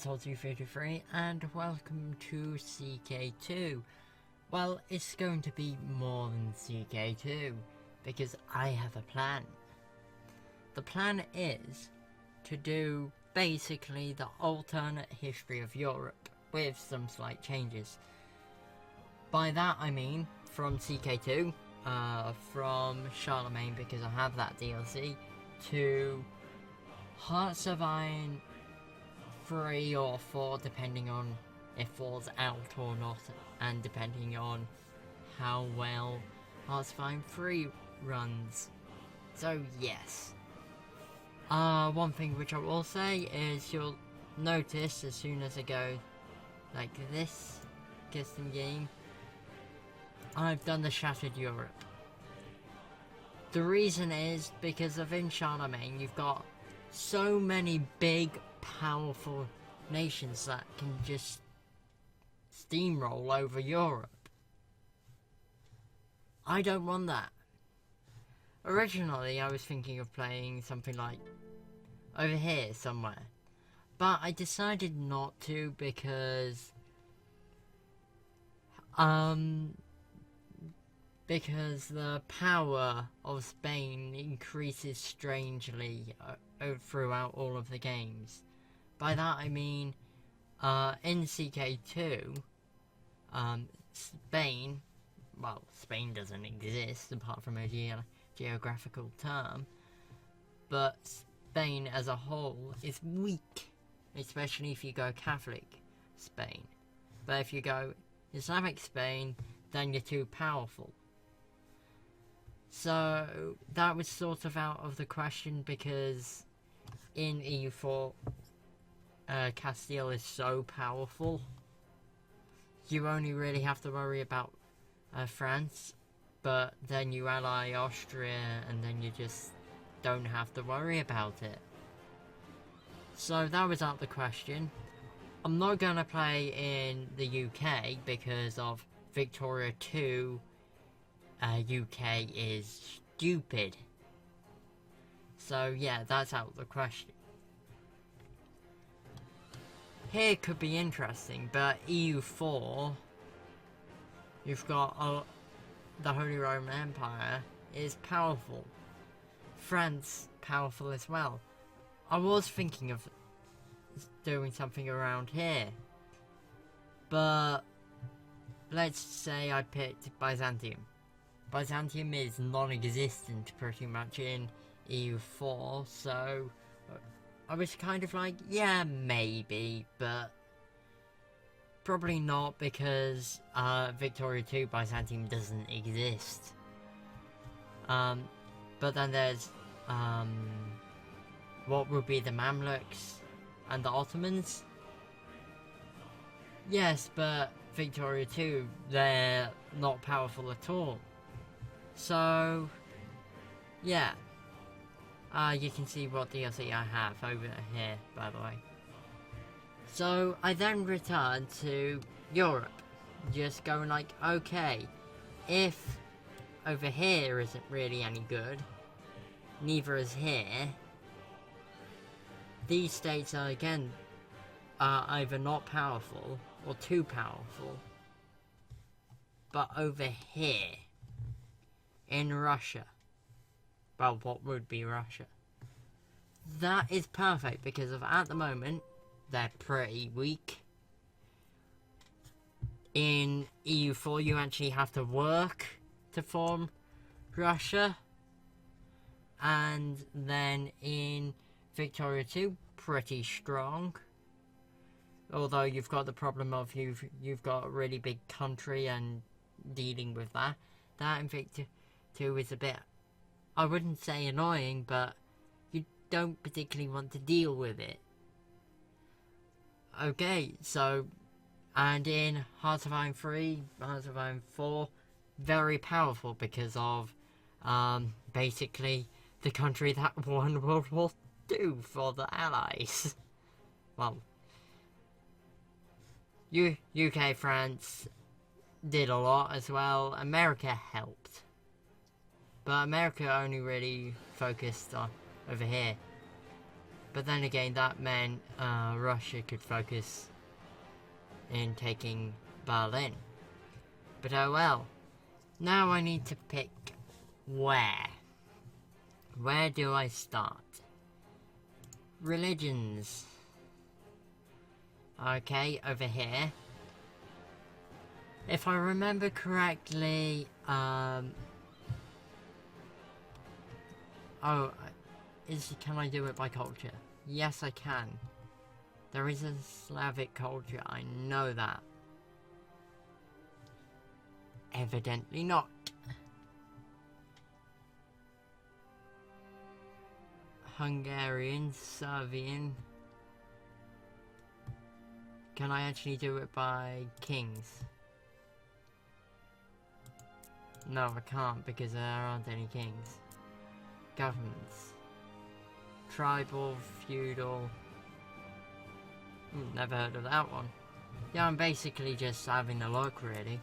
Salty33 and welcome to CK2. Well, it's going to be more than CK2 because I have a plan. The plan is to do basically the alternate history of Europe with some slight changes. By that I mean from CK2, from Charlemagne because I have that DLC, to Hearts of Iron 3 or 4 depending on if 4's out or not, and depending on how well Hearts of Iron 3 runs. So yes. One thing which I will say is you'll notice as soon as I go like this, guessing game, I've done the Shattered Europe. The reason is because of in Charlemagne you've got so many big, powerful nations that can just steamroll over Europe. I don't want that. Originally I was thinking of playing something like over here somewhere, but I decided not to because the power of Spain increases strangely throughout all of the games. By that I mean, in CK2, Spain, well, Spain doesn't exist apart from a geographical term, but Spain as a whole is weak, especially if you go Catholic Spain. But if you go Islamic Spain, then you're too powerful. So that was sort of out of the question because in EU4, Castile is so powerful. You only really have to worry about France, but then you ally Austria and then you just don't have to worry about it. So that was out the question. I'm not going to play in the UK because of Victoria 2. UK is stupid. So yeah, that's out of the question. Here could be interesting, but EU4, you've got the Holy Roman Empire is powerful. France, powerful as well. I was thinking of doing something around here, but let's say I picked Byzantium. Byzantium is non-existent pretty much in EU4, so I was kind of like, yeah, maybe, but probably not because Victoria 2 Byzantium doesn't exist. But then there's what would be the Mamluks and the Ottomans. Yes, but Victoria 2, they're not powerful at all. So yeah, you can see what DLC I have over here, by the way. So I then returned to Europe, just going like, okay, if over here isn't really any good, neither is here, these states are again either not powerful or too powerful. But over here, in Russia, well, what would be Russia? That is perfect because of at the moment, they're pretty weak. In EU4, you actually have to work to form Russia. And then in Victoria 2, pretty strong. Although you've got the problem of you've got a really big country and dealing with that. That in Victoria 2 is a bit, I wouldn't say annoying, but you don't particularly want to deal with it. Okay, so, and in Hearts of Iron 3, Hearts of Iron 4, very powerful because of, basically, the country that won World War II for the Allies. Well, UK, France did a lot as well. America helped. But America only really focused on over here. But then again, that meant Russia could focus in taking Berlin. But oh well. Now I need to pick where. Where do I start? Religions. Okay, over here. If I remember correctly, can I do it by culture? Yes, I can. There is a Slavic culture, I know that. Evidently not. Hungarian, Serbian. Can I actually do it by kings? No, I can't because there aren't any kings. Governments. Tribal, feudal. Never heard of that one. Yeah, I'm basically just having a look, really.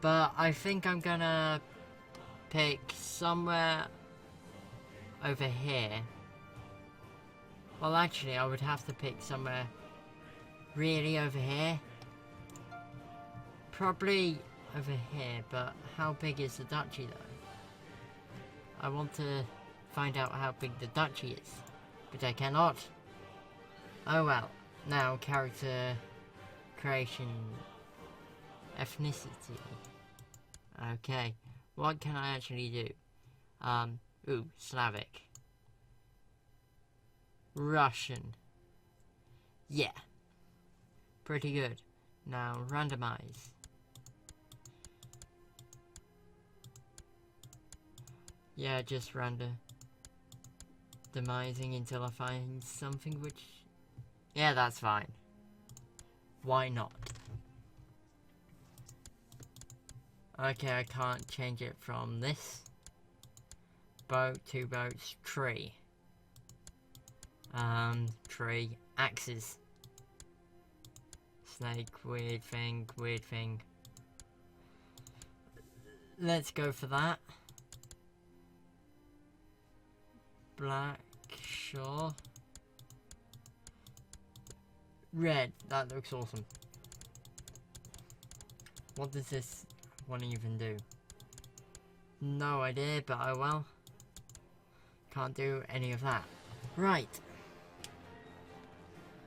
But I think I'm gonna pick somewhere over here. Well, actually, I would have to pick somewhere really over here. Probably over here, but how big is the duchy, though? I want to find out how big the duchy is, but I cannot. Oh well. Now, character creation, ethnicity. Okay, what can I actually do? Slavic. Russian. Yeah. Pretty good. Now, randomize. Yeah, just randomizing until I find something which... Yeah, that's fine. Why not? Okay, I can't change it from this. Boat, 2 boats, tree. Tree, axes. Snake, weird thing, weird thing. Let's go for that. Black, sure. Red, that looks awesome. What does this one even do? No idea, but oh well. Can't do any of that. Right.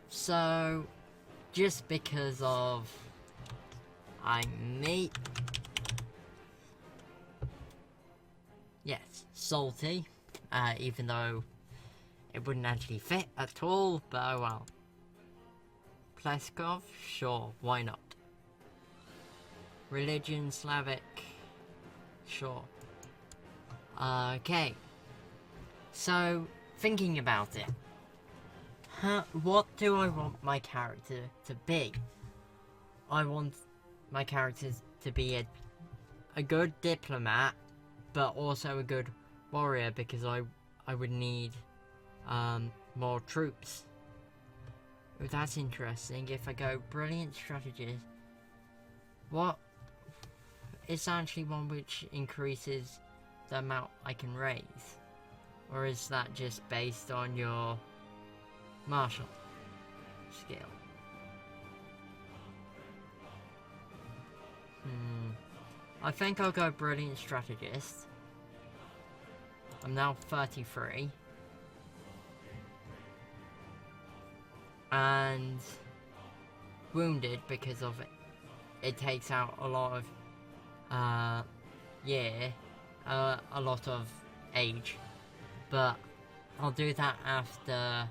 So, just because of I'm me. Yes, salty. Even though it wouldn't actually fit at all, but oh well. Pleskov? Sure, why not? Religion, Slavic? Sure. Okay. So, thinking about it. What do I want my character to be? I want my character to be a good diplomat, but also a good warrior, because I would need more troops. Oh, that's interesting. If I go brilliant strategist, what is actually one which increases the amount I can raise? Or is that just based on your martial skill? I think I'll go brilliant strategist. I'm now 33. And wounded because of it. It takes out a lot of a lot of age. But I'll do that after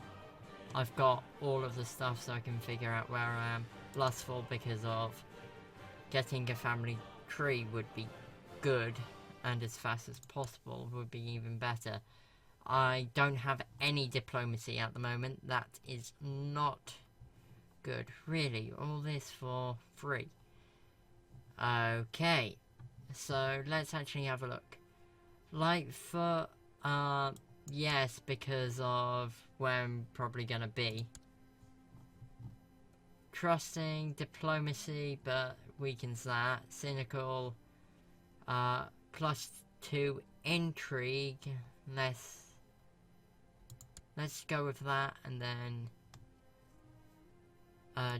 I've got all of the stuff so I can figure out where I am. Lustful, because of getting a family tree would be good, and as fast as possible would be even better. I don't have any diplomacy at the moment. That is not good. Really, all this for free. Okay, so let's actually have a look. Lightfoot, yes, because of where I'm probably gonna be. Trusting, diplomacy, but weakens that. Cynical, +2 intrigue, less let's go with that, and then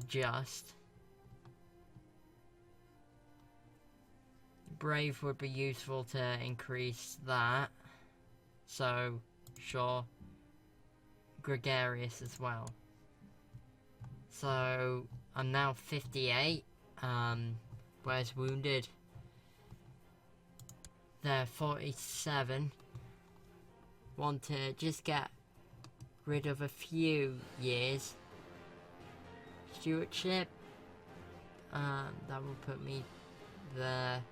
just brave would be useful to increase that, so sure, gregarious as well. So I'm now 58. Where's wounded? They're 47. Want to just get rid of a few years. Stewardship. That will put me there.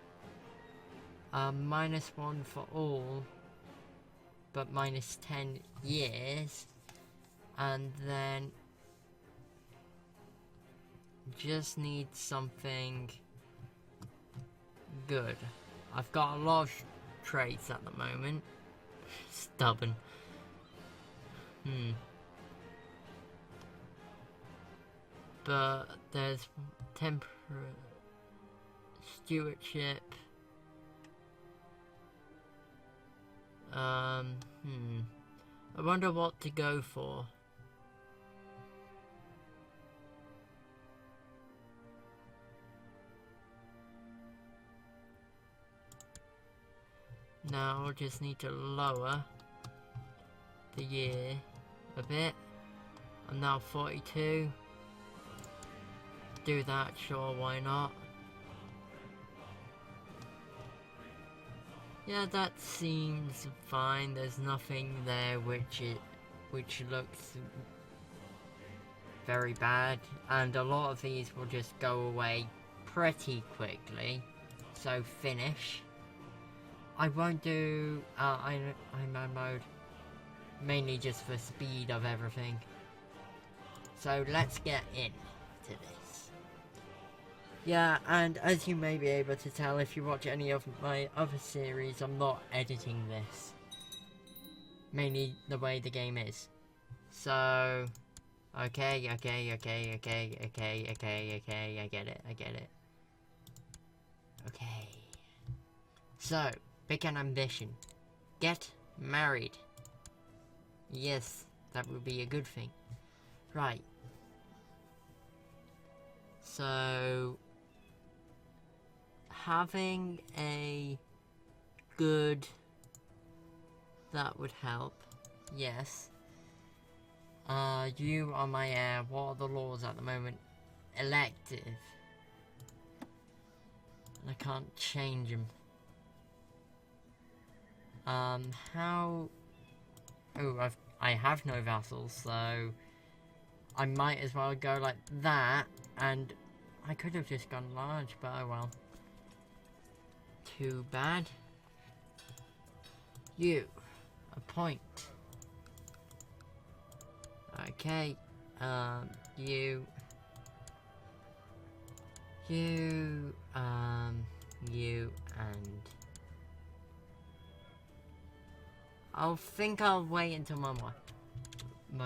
-1 for all, but -10 years. And then just need something good. I've got a lot of traits at the moment. Stubborn. But there's stewardship. I wonder what to go for. Now I'll just need to lower the year a bit. I'm now 42. Do that, sure, why not? Yeah, that seems fine. There's nothing there which looks very bad, and a lot of these will just go away pretty quickly. So finish. I won't do Iron mode, mainly just for speed of everything. So let's get into this. Yeah, and as you may be able to tell if you watch any of my other series, I'm not editing this. Mainly the way the game is. So, okay, I get it. Okay. So, pick an ambition. Get married. Yes, that would be a good thing. Right. So, having a good, that would help. Yes. You are my heir. What are the laws at the moment? Elective. I can't change them. How? Oh, I have no vassals, so I might as well go like that, and I could have just gone large, but oh well. Too bad. You, appoint. Okay, you, and I'll think I'll wait until my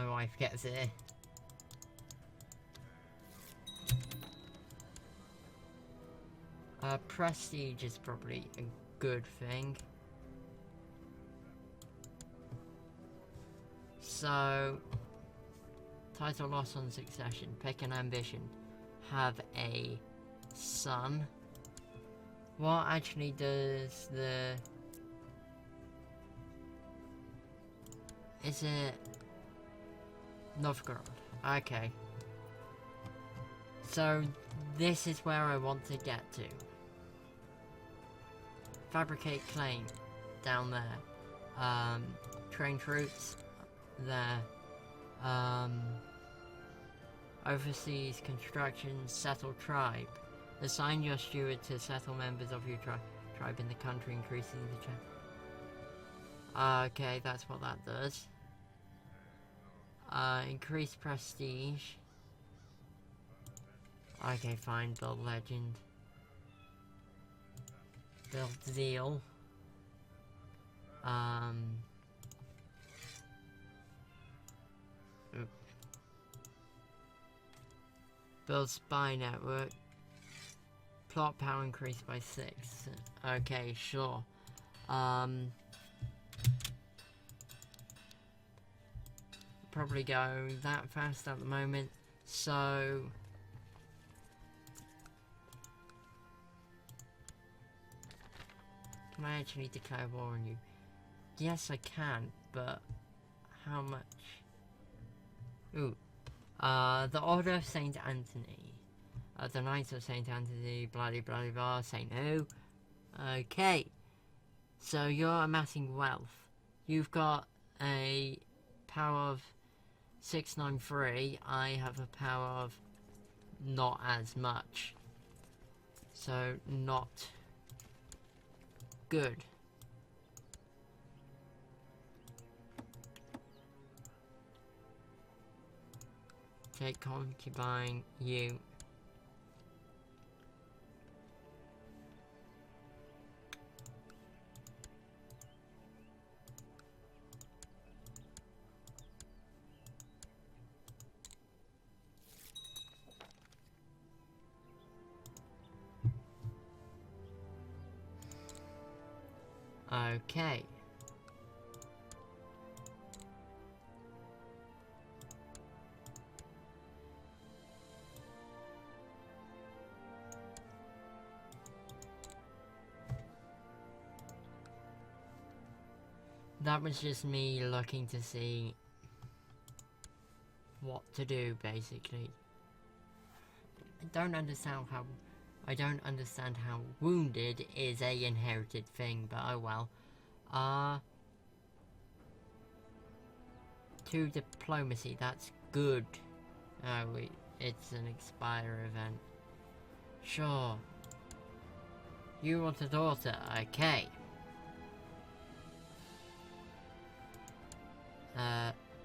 wife gets here. Prestige is probably a good thing. So, title loss on succession. Pick an ambition. Have a son. What actually does the... Is it... Novgorod? Okay. So, this is where I want to get to. Fabricate claim. Down there. Train troops. There. Overseas construction. Settle tribe. Assign your steward to settle members of your tribe in the country, increasing the chance. Okay, that's what that does. Increase prestige. Okay, fine. Build legend. Build zeal. Build spy network. Plot power increased by 6. Okay, sure. probably go that fast at the moment, so... Can I actually declare war on you? Yes, I can, but how much? Ooh. The Order of Saint Anthony. The Knights of Saint Anthony, blah blah blah blah, say no. Okay. So you're amassing wealth. You've got a power of 693. I have a power of not as much. So not good. Take concubine, you. Okay. That was just me looking to see what to do, basically. I don't understand how wounded is a inherited thing, but oh well. To diplomacy, that's good. Oh wait, it's an expire event. Sure. You want a daughter, okay.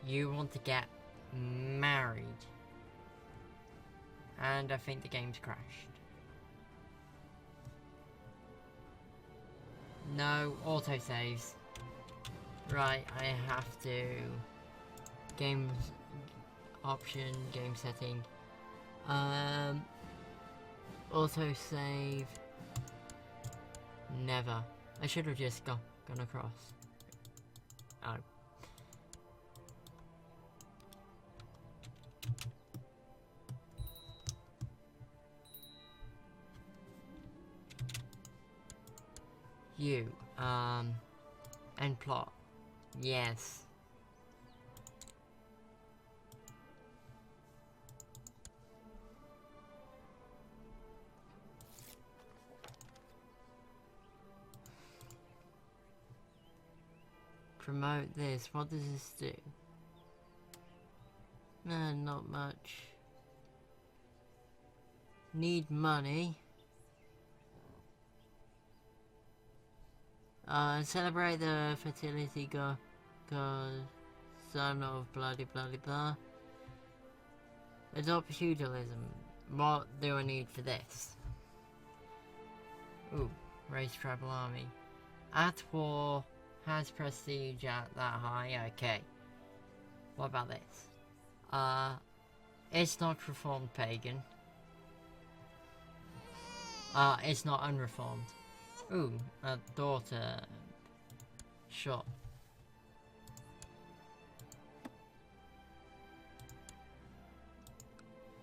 You want to get married. And I think the game's crashed. No, autosaves. Right, I have to... Game option, game setting. Autosave. Never. I should have just gone across. Oh. You, end plot. Yes. Promote this. What does this do? Not much. Need money. Celebrate the fertility god, son of blah blah blah. Adopt feudalism. What do I need for this? Ooh, raise tribal army. At war, has prestige at that high. Okay. What about this? It's not reformed pagan. It's not unreformed. Ooh, a daughter. Sure.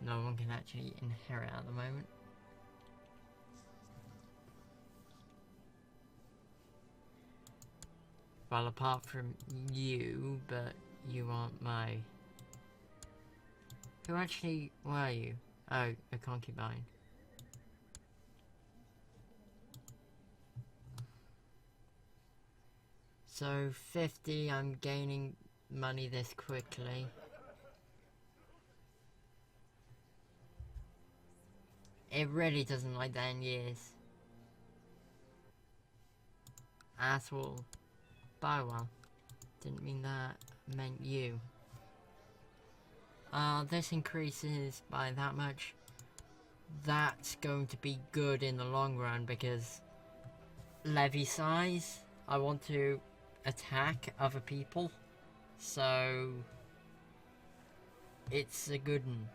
No one can actually inherit at the moment. Well, apart from you, but you aren't my... Who actually were you? Oh, a concubine. So 50, I'm gaining money this quickly. It really doesn't like that in years. Asshole. Well, didn't mean that, meant you. This increases by that much. That's going to be good in the long run because levy size, I want to attack other people, so it's a good one.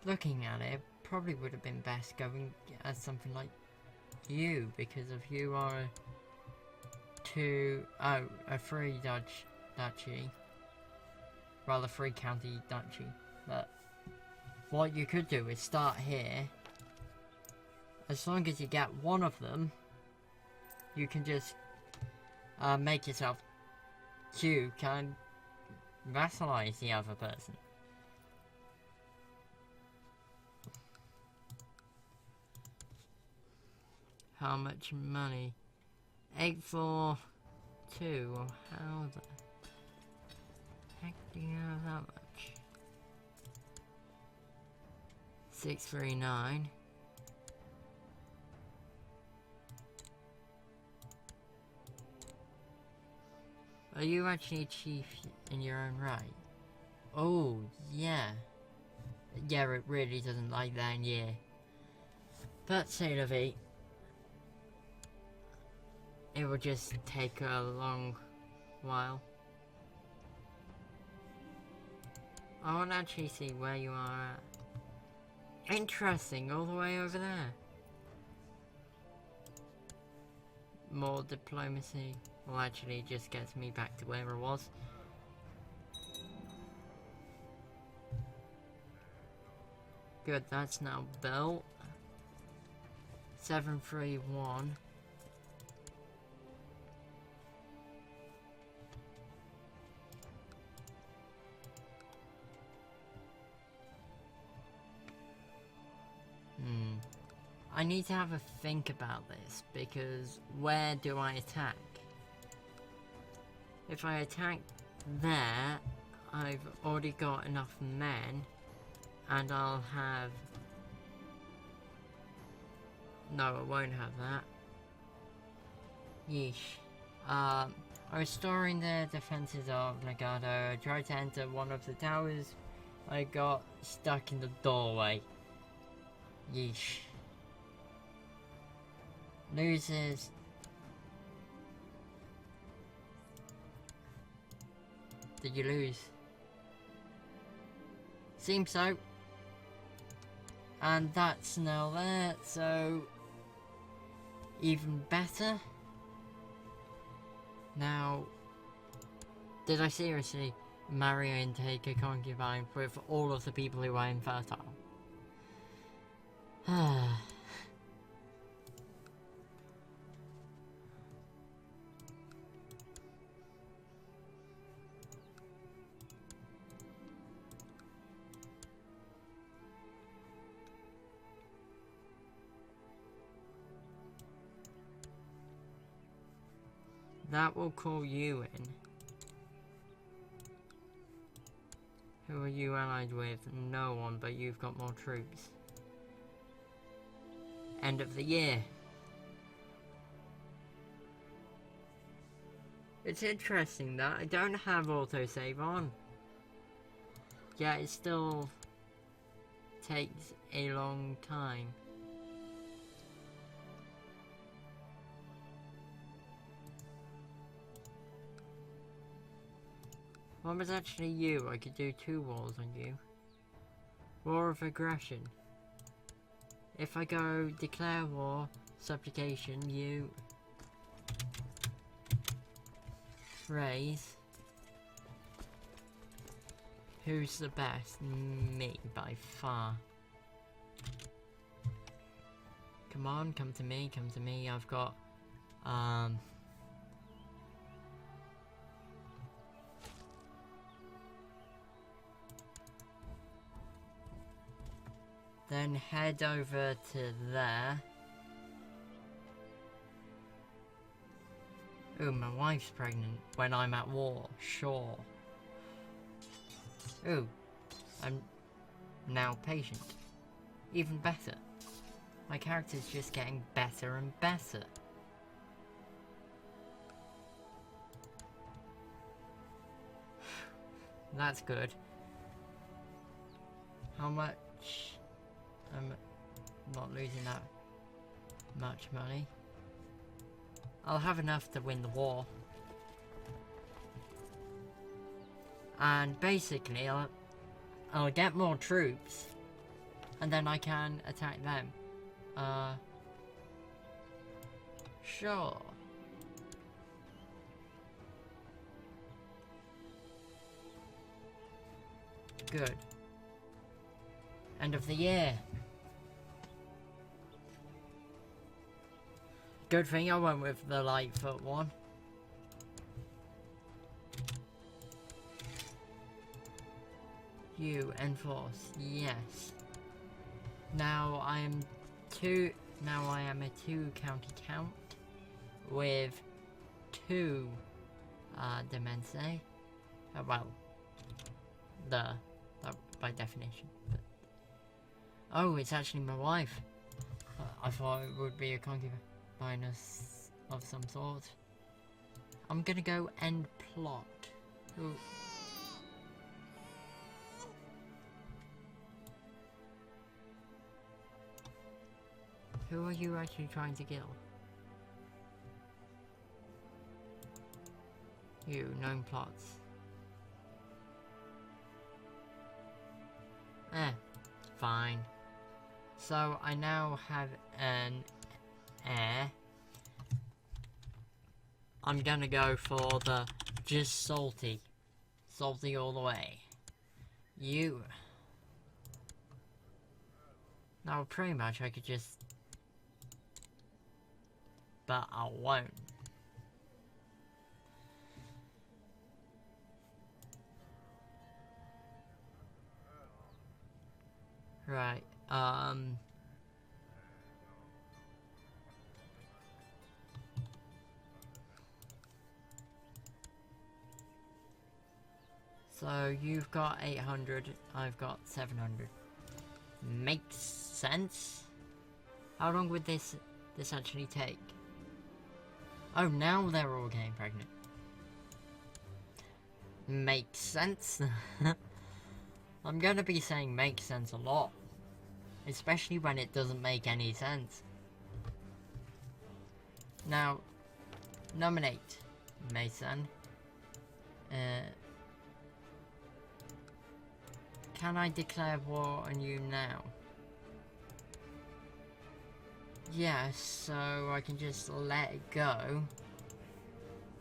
Looking at it, probably would have been best going as something like you, because if you are a free duchy. Rather, 3 county duchy. But what you could do is start here. As long as you get one of them, you can just make yourself duke and vassalize the other person. How much money? 842. How the heck do you have that much? 639. Are you actually a chief in your own right? Oh, yeah. Yeah, it really doesn't like that in year. But say la vie. It will just take a long while. I want to actually see where you are at. Interesting, all the way over there. More diplomacy. Well, actually, it just gets me back to where I was. Good, that's now built. 731. I need to have a think about this, because where do I attack? If I attack there, I've already got enough men, and I'll have... No, I won't have that. Yeesh. Restoring the defenses of Legado. I tried to enter one of the towers. I got stuck in the doorway. Yeesh. Loses. Did you lose? Seems so. And that's now there, so... even better. Now... did I seriously marry and take a concubine with all of the people who are infertile? That will call you in. Who are you allied with? No one, but you've got more troops. End of the year. It's interesting that I don't have autosave on. Yeah, it still takes a long time. What was actually you? I could do 2 wars on you. War of aggression. If I go declare war, subjugation, you raise. Who's the best? Me, by far. Come on, come to me, come to me. I've got, then head over to there. Ooh, my wife's pregnant when I'm at war, sure. Ooh, I'm now patient. Even better. My character's just getting better and better. That's good. How much? I'm not losing that much money. I'll have enough to win the war. And basically, I'll get more troops, and then I can attack them. Sure. Good. End of the year. Good thing I went with the Lightfoot one. You enforce, yes. Now I am a 2 county count with 2 Demense. Well, by definition. But, oh, it's actually my wife. I thought it would be a concubinus of some sort. I'm gonna go end plot. Ooh. Who are you actually trying to kill? You, known plots. Fine. So I now have an heir. I'm gonna go for the just salty. Salty all the way. You. Now pretty much I could just... But I won't. Right, so you've got 800, I've got 700. Makes sense? How long would this actually take? Oh, now they're all getting pregnant. Makes sense. I'm gonna be saying makes sense a lot. Especially when it doesn't make any sense. Now, nominate Mason. Can I declare war on you now? Yes, so I can just let it go.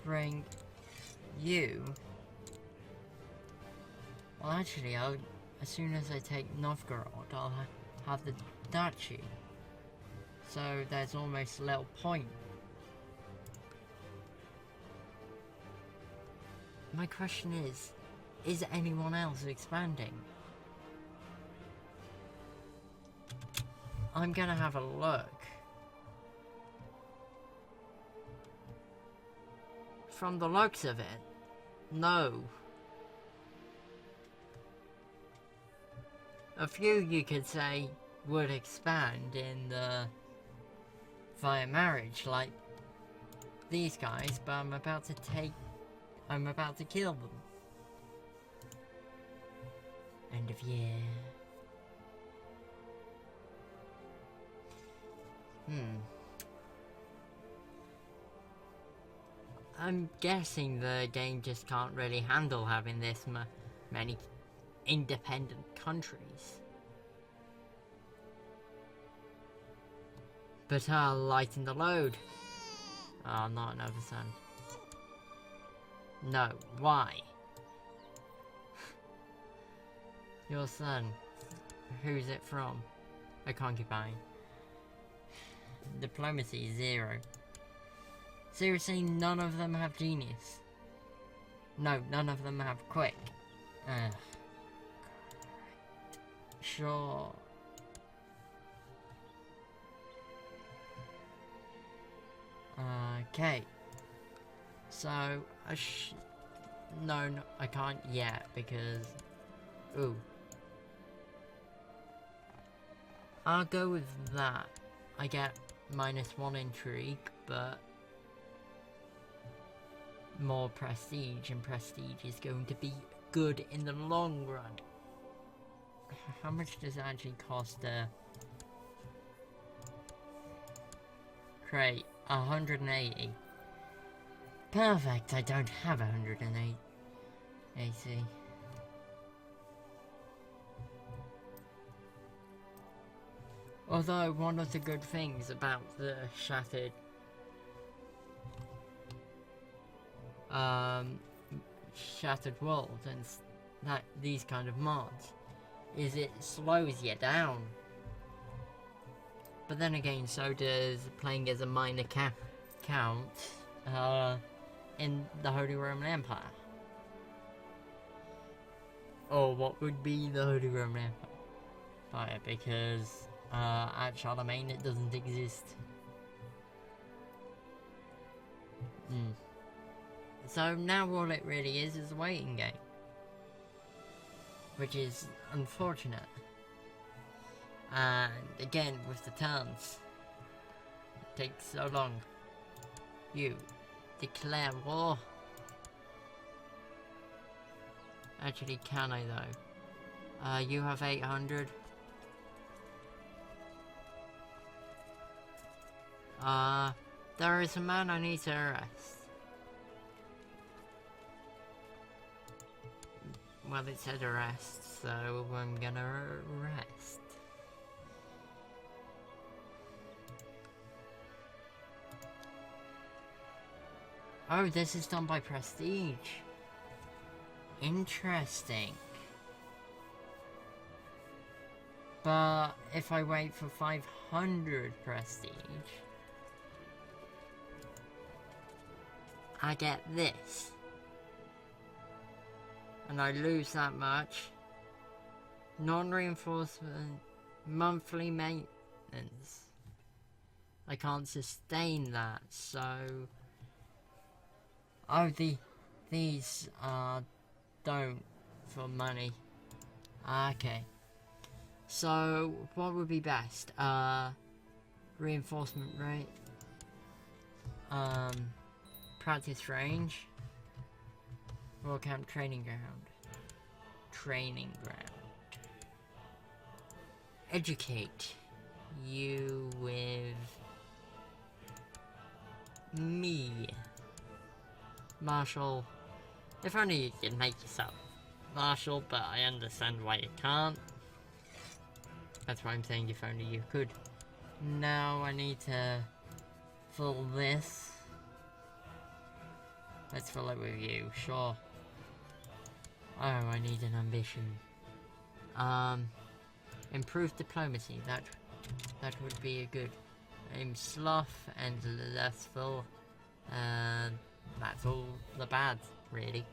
Bring you. Well, actually, as soon as I take Novgorod, I'll have the duchy. So there's almost a little point. My question is anyone else expanding? I'm gonna have a look. From the looks of it, no. A few, you could say, would expand in the via marriage, like these guys, but I'm about to kill them. End of year. I'm guessing the game just can't really handle having this many independent countries. But I'll lighten the load. Oh, not another son. No, why? Your son. Who's it from? A concubine. Diplomacy 0. Seriously, none of them have genius. No, none of them have quick. Sure. Okay. So, no, I can't yet because... Ooh. I'll go with that. I get -1 intrigue, but... more prestige, and prestige is going to be good in the long run. How much does it actually cost to create 180? Perfect, I don't have 108 AC. Although one of the good things about the Shattered Shattered World these kind of mods is it slows you down. But then again, so does playing as a minor count in the Holy Roman Empire. Or what would be the Holy Roman Empire, because at Charlemagne it doesn't exist. So now all it really is a waiting game. Which is unfortunate. And again, with the turns, it takes so long. You declare war. Actually, can I though? You have 800. There is a man I need to arrest. Well, it said arrest, so I'm gonna arrest. Oh, this is done by prestige. Interesting. But if I wait for 500 prestige, I get this. And I lose that much. Non-reinforcement, monthly maintenance. I can't sustain that, so... Oh, these don't for money. Okay. So, what would be best? Reinforcement rate. Practice range. War camp training ground. Training ground. Educate you with me. Marshal. If only you could make yourself Marshal, but I understand why you can't. That's why I'm saying if only you could. Now I need to fill this. Let's fill it with you, sure. Oh, I need an ambition. Improve diplomacy, that would be a good. Aim sloth and lustful. That's all the bad, really.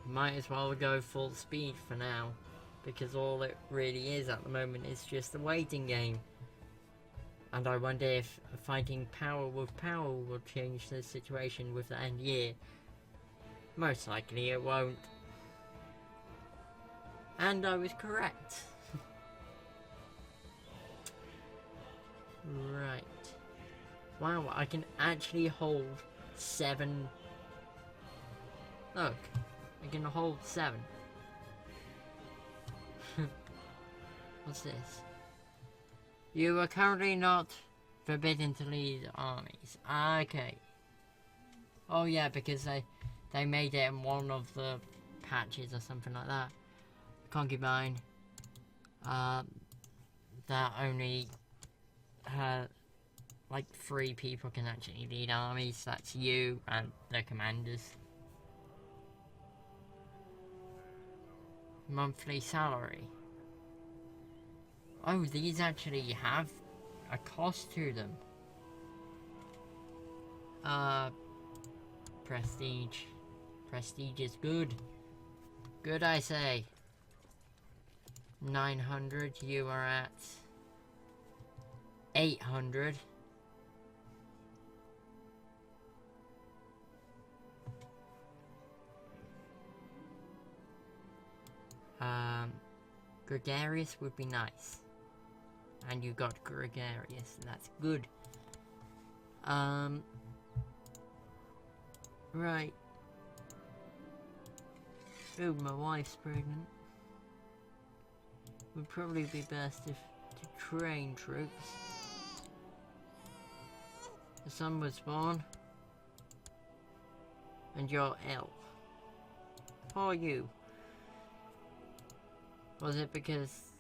Might as well go full speed for now, because all it really is at the moment is just a waiting game. And I wonder if fighting power with power will change the situation with the end year. Most likely it won't. And I was correct. Right. Wow, I can actually hold 7. Look, I can hold 7. What's this? You are currently not forbidden to lead armies. Okay. Oh yeah, because they made it in one of the patches or something like that. Concubine. That only like 3 people can actually lead armies. That's you and the commanders. Monthly salary. Oh, these actually have a cost to them. Prestige. Prestige is good. Good, I say. 900, you are at 800. Gregarious would be nice. And you got gregarious, that's good. Right. Ooh, my wife's pregnant. Would probably be best if to train troops. The son was born. And you're ill. How are you? Was it because...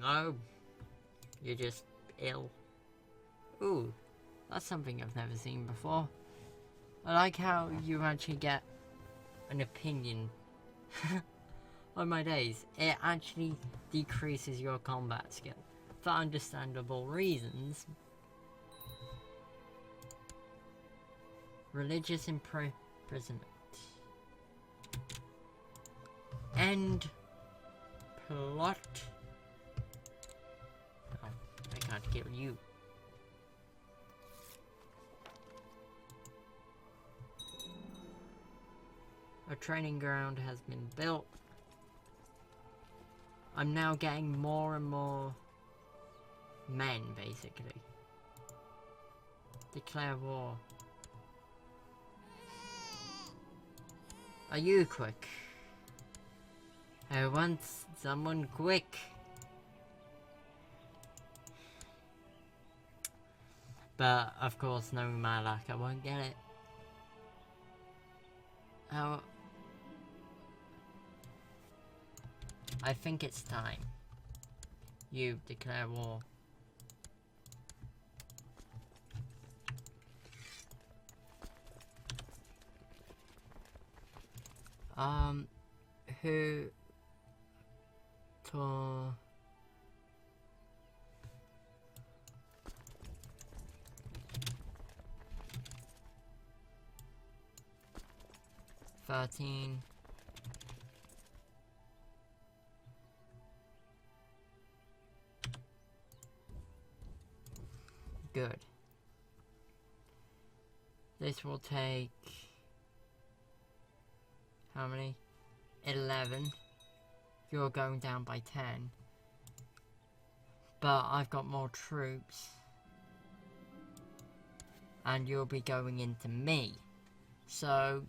No. You're just ill. Ooh, that's something I've never seen before. I like how you actually get an opinion on my days. It actually decreases your combat skill for understandable reasons. Religious imprisonment. End plot. Oh, I can't kill you. A training ground has been built. I'm now getting more and more men, basically. Declare war. Are you quick? I want someone quick. But, of course, knowing my luck, I won't get it. How... I think it's time. You declare war. Who... to... 13. Good. This will take... how many? 11. You're going down by 10. But I've got more troops. And you'll be going into me. So...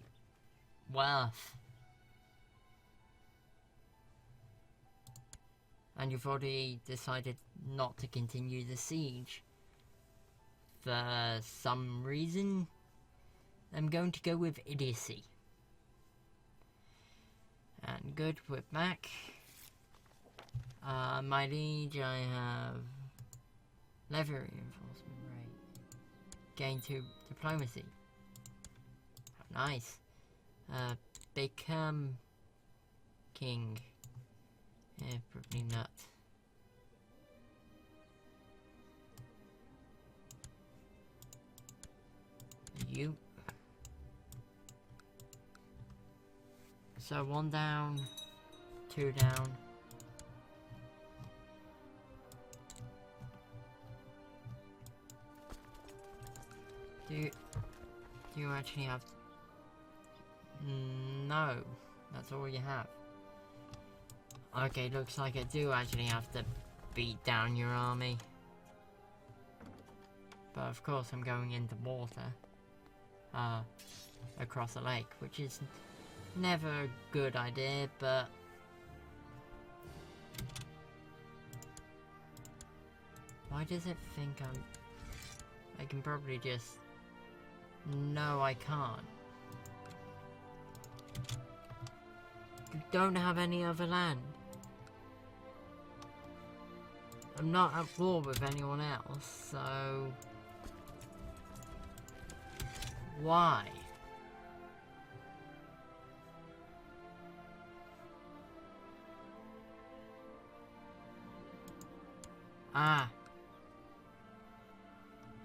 worth. And you've already decided not to continue the siege. For some reason, I'm going to go with idiocy. And good, we're back. My liege, I have levy reinforcement rate. Gain 2 diplomacy. How nice. Become king. Yeah, probably not. You. So 1 down, 2 down. Do you actually have... no, that's all you have. Okay, looks like I do actually have to beat down your army. But of course I'm going into water. Across a lake, which is never a good idea, but... why does it think I can probably just... no, I can't. You don't have any other land. I'm not at war with anyone else, so... why? Ah.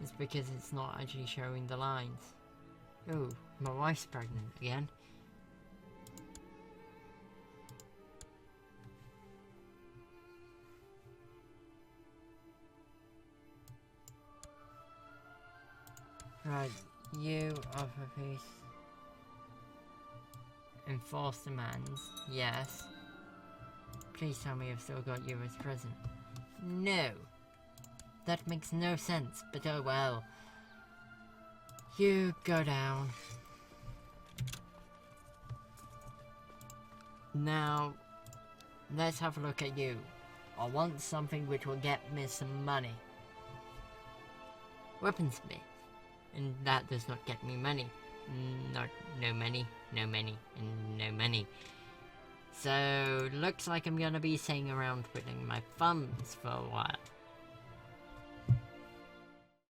It's because it's not actually showing the lines. Oh, my wife's pregnant again. Right, you offer peace. Enforce demands, yes. Please tell me I've still got you as president. No. That makes no sense, but oh well. You go down. Now, let's have a look at you. I want something which will get me some money. Weaponsmith. And that does not get me money. No money, no money, and no money. So, looks like I'm gonna be sitting around twiddling my thumbs for a while.